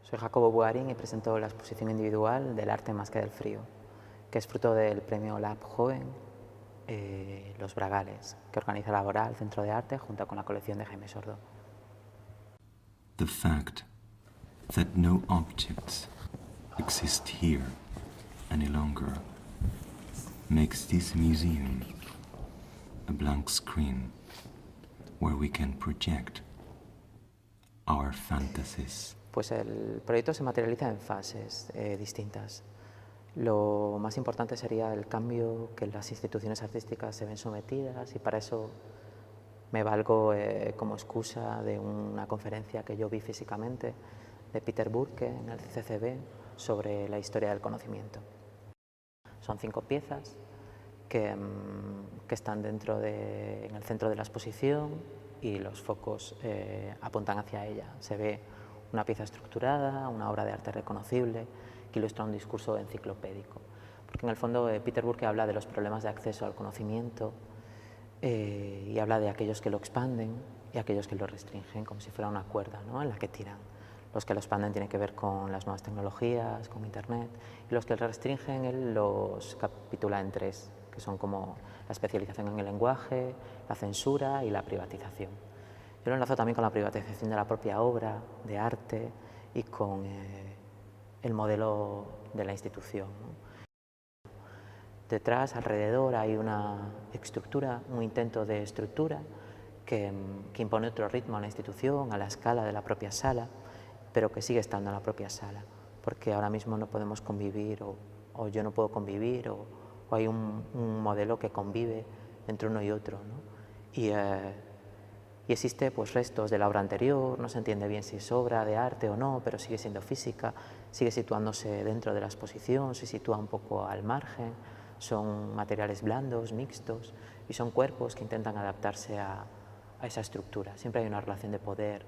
Soy Jacobo Bugarín y presento la exposición individual del arte más que del frío, que es fruto del premio Lab Joven Los Bragales, que organiza Laboral Centro de Arte junto con la colección de Jaime Sordo. The fact that no objects exist here any longer makes this museum a blank screen where we can project our fantasies. Pues el proyecto se materializa en fases distintas. Lo más importante sería el cambio que las instituciones artísticas se ven sometidas, y para eso me valgo como excusa de una conferencia que yo vi físicamente de Peter Burke en el CCB sobre la historia del conocimiento. Son 5 piezas que están en el centro de la exposición, y los focos apuntan hacia ella. Se ve una pieza estructurada, una obra de arte reconocible que ilustra un discurso enciclopédico. Porque en el fondo Peter Burke habla de los problemas de acceso al conocimiento y habla de aquellos que lo expanden y aquellos que lo restringen, como si fuera una cuerda, ¿no?, en la que tiran. Los que lo expanden tienen que ver con las nuevas tecnologías, con Internet, y los que lo restringen él los capitula en 3, que son como la especialización en el lenguaje, la censura y la privatización. Yo lo enlazo también con la privatización de la propia obra de arte y con el modelo de la institución, ¿no? Detrás, alrededor, hay una estructura, un intento de estructura que impone otro ritmo a la institución, a la escala de la propia sala, pero que sigue estando en la propia sala, porque ahora mismo no podemos convivir, o yo no puedo convivir, o hay un modelo que convive entre uno y otro, ¿no? Y existe pues restos de la obra anterior, no se entiende bien si es obra de arte o no, pero sigue siendo física, sigue situándose dentro de la exposición, se sitúa un poco al margen, son materiales blandos, mixtos, y son cuerpos que intentan adaptarse a esa estructura. Siempre hay una relación de poder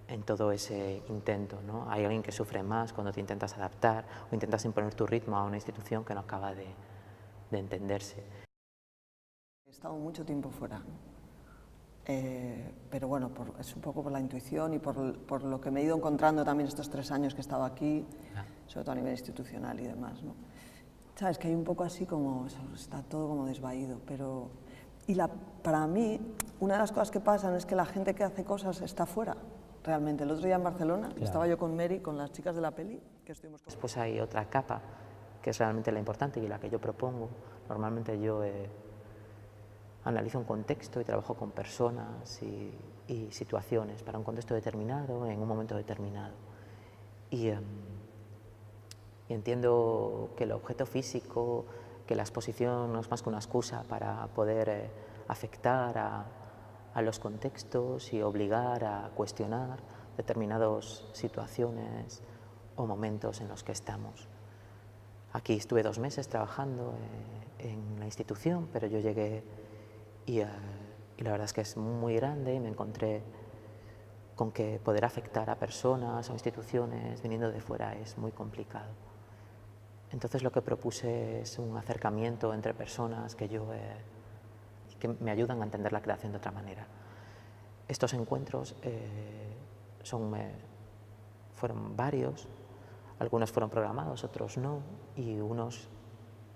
en todo ese intento, ¿no? Hay alguien que sufre más cuando te intentas adaptar o intentas imponer tu ritmo a una institución que no acaba de entenderse. He estado mucho tiempo fuera. Pero bueno, es un poco por la intuición y por lo que me he ido encontrando también estos 3 años que he estado aquí, sobre todo a nivel institucional y demás, ¿no? Sabes que hay un poco así como, está todo como desvaído, pero... para mí, una de las cosas que pasan es que la gente que hace cosas está fuera, realmente. El otro día en Barcelona, estaba yo con Mary, con las chicas de la peli, que estuvimos... Después hay otra capa, que es realmente la importante y la que yo propongo. Normalmente yo analizo un contexto y trabajo con personas y situaciones para un contexto determinado, en un momento determinado. Y entiendo que el objeto físico, que la exposición no es más que una excusa para poder afectar a los contextos y obligar a cuestionar determinadas situaciones o momentos en los que estamos. Aquí estuve 2 meses trabajando en la institución, pero yo llegué y la verdad es que es muy grande, y me encontré con que poder afectar a personas o instituciones viniendo de fuera es muy complicado. Entonces lo que propuse es un acercamiento entre personas que me ayudan a entender la creación de otra manera. Estos encuentros fueron varios, algunos fueron programados, otros no, y unos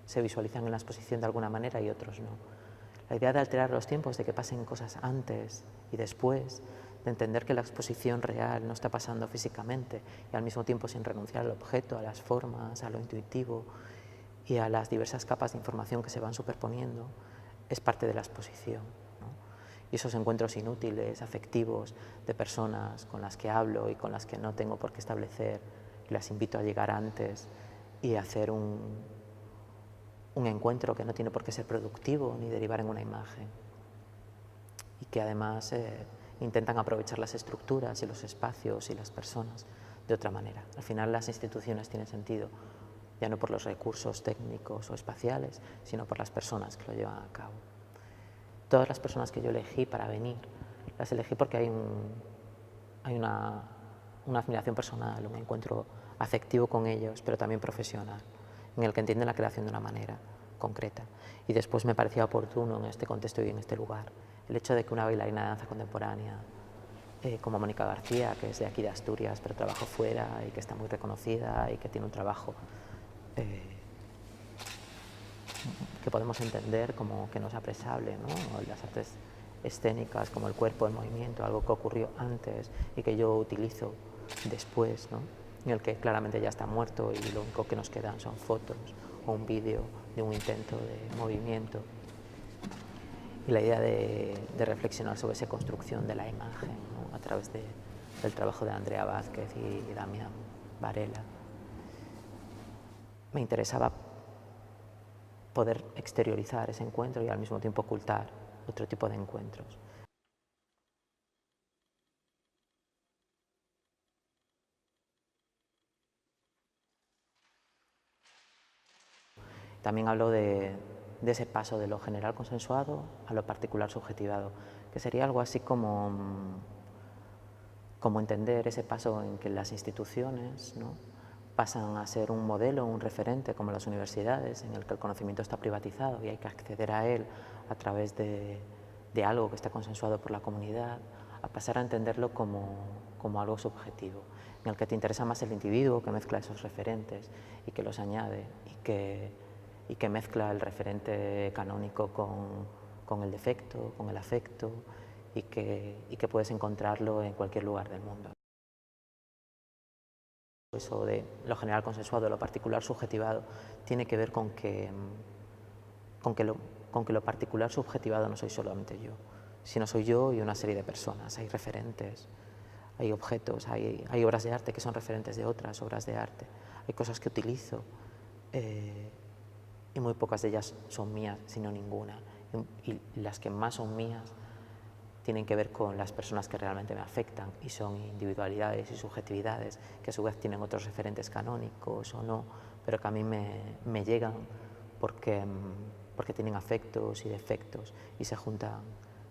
se visualizan en la exposición de alguna manera y otros no. La idea de alterar los tiempos, de que pasen cosas antes y después, de entender que la exposición real no está pasando físicamente y al mismo tiempo sin renunciar al objeto, a las formas, a lo intuitivo y a las diversas capas de información que se van superponiendo, es parte de la exposición, ¿no? Y esos encuentros inútiles, afectivos, de personas con las que hablo y con las que no tengo por qué establecer, y las invito a llegar antes y a hacer un encuentro que no tiene por qué ser productivo ni derivar en una imagen, y que además intentan aprovechar las estructuras y los espacios y las personas de otra manera. Al final las instituciones tienen sentido ya no por los recursos técnicos o espaciales, sino por las personas que lo llevan a cabo. Todas las personas que yo elegí para venir, las elegí porque hay una admiración personal, un encuentro afectivo con ellos, pero también profesional, en el que entienden la creación de una manera concreta. Y después me parecía oportuno en este contexto y en este lugar el hecho de que una bailarina de danza contemporánea como Mónica García, que es de aquí de Asturias, pero trabaja fuera y que está muy reconocida y que tiene un trabajo que podemos entender como que no es apresable, ¿no? Las artes escénicas, como el cuerpo, el movimiento, algo que ocurrió antes y que yo utilizo después, ¿no? En el que claramente ya está muerto y lo único que nos quedan son fotos o un vídeo de un intento de movimiento. Y la idea de reflexionar sobre esa construcción de la imagen, ¿no? A través del trabajo de Andrea Vázquez y Damián Varela. Me interesaba poder exteriorizar ese encuentro y al mismo tiempo ocultar otro tipo de encuentros. También hablo de ese paso de lo general consensuado a lo particular subjetivado, que sería algo así como entender ese paso en que las instituciones, ¿no?, pasan a ser un modelo, un referente, como las universidades, en el que el conocimiento está privatizado y hay que acceder a él a través de algo que está consensuado por la comunidad, a pasar a entenderlo como algo subjetivo, en el que te interesa más el individuo que mezcla esos referentes y que los añade y que mezcla el referente canónico con el defecto, con el afecto y que puedes encontrarlo en cualquier lugar del mundo. Eso de lo general consensuado, lo particular subjetivado, tiene que ver con que lo particular subjetivado no soy solamente yo, sino soy yo y una serie de personas. Hay referentes, hay objetos, hay obras de arte que son referentes de otras obras de arte, hay cosas que utilizo y muy pocas de ellas son mías, sino ninguna. Y las que más son mías tienen que ver con las personas que realmente me afectan y son individualidades y subjetividades que a su vez tienen otros referentes canónicos o no, pero que a mí me llegan porque tienen afectos y defectos y se juntan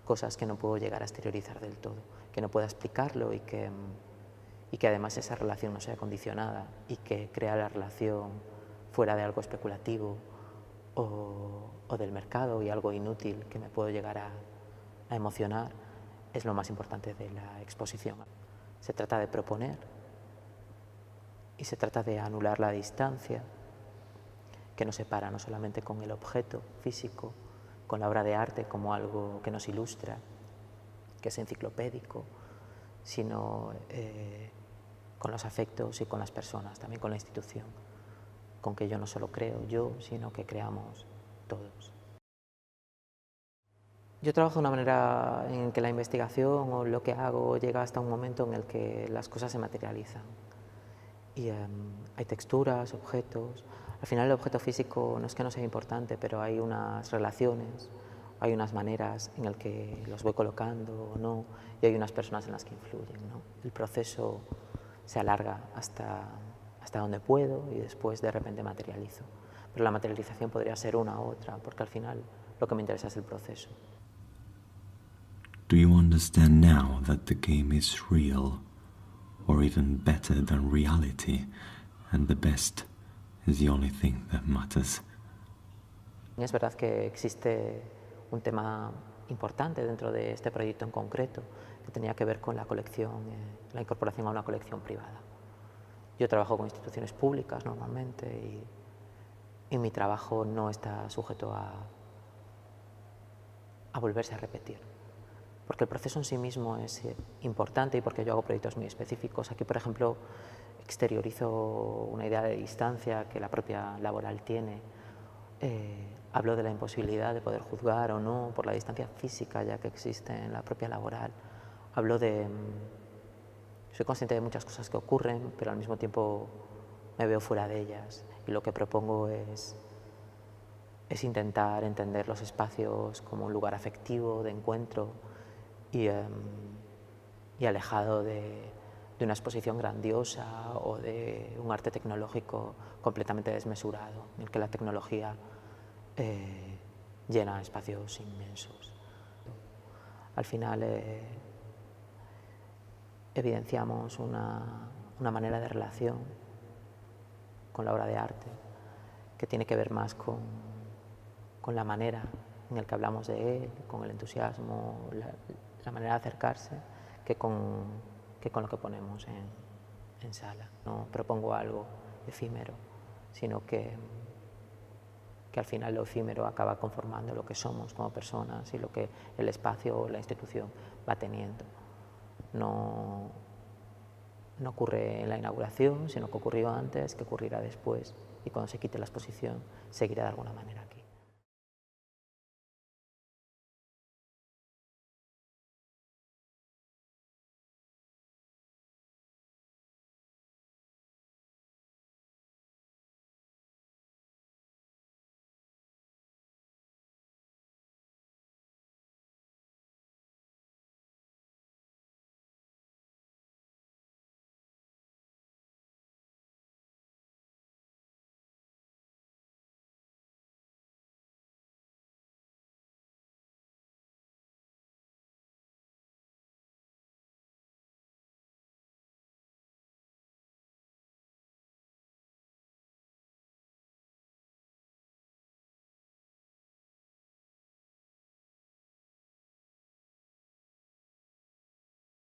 cosas que no puedo llegar a exteriorizar del todo, que no pueda explicarlo y que además esa relación no sea condicionada y que crea la relación fuera de algo especulativo o del mercado y algo inútil que me puedo llegar a emocionar, es lo más importante de la exposición. Se trata de proponer y se trata de anular la distancia que nos separa no solamente con el objeto físico, con la obra de arte como algo que nos ilustra, que es enciclopédico, sino con los afectos y con las personas, también con la institución, con que yo no solo creo yo, sino que creamos todos. Yo trabajo de una manera en que la investigación o lo que hago llega hasta un momento en el que las cosas se materializan. Y hay texturas, objetos. Al final el objeto físico no es que no sea importante, pero hay unas relaciones, hay unas maneras en las que los voy colocando o no, y hay unas personas en las que influyen, ¿no? El proceso se alarga hasta donde puedo y después de repente materializo. Pero la materialización podría ser una u otra, porque al final lo que me interesa es el proceso. Do you understand now that the game is real, or even better than reality, and the best is the only thing that matters? Es verdad que existe un tema importante dentro de este proyecto en concreto, que tenía que ver con la colección, la incorporación a una colección privada. Yo trabajo con instituciones públicas normalmente y mi trabajo no está sujeto a volverse a repetir, porque el proceso en sí mismo es importante y porque yo hago proyectos muy específicos. Aquí, por ejemplo, exteriorizo una idea de distancia que la propia laboral tiene. Hablo de la imposibilidad de poder juzgar o no por la distancia física ya que existe en la propia laboral. Hablo de... Soy consciente de muchas cosas que ocurren, pero al mismo tiempo me veo fuera de ellas. Y lo que propongo es intentar entender los espacios como un lugar afectivo, de encuentro y alejado de una exposición grandiosa o de un arte tecnológico completamente desmesurado, en el que la tecnología llena espacios inmensos. Al final evidenciamos una manera de relación con la obra de arte que tiene que ver más con la manera en la que hablamos de él, con el entusiasmo, la manera de acercarse, que con lo que ponemos en sala. No propongo algo efímero, sino que al final lo efímero acaba conformando lo que somos como personas y lo que el espacio o la institución va teniendo. No ocurre en la inauguración, sino que ocurrió antes, que ocurrirá después, y cuando se quite la exposición seguirá de alguna manera aquí.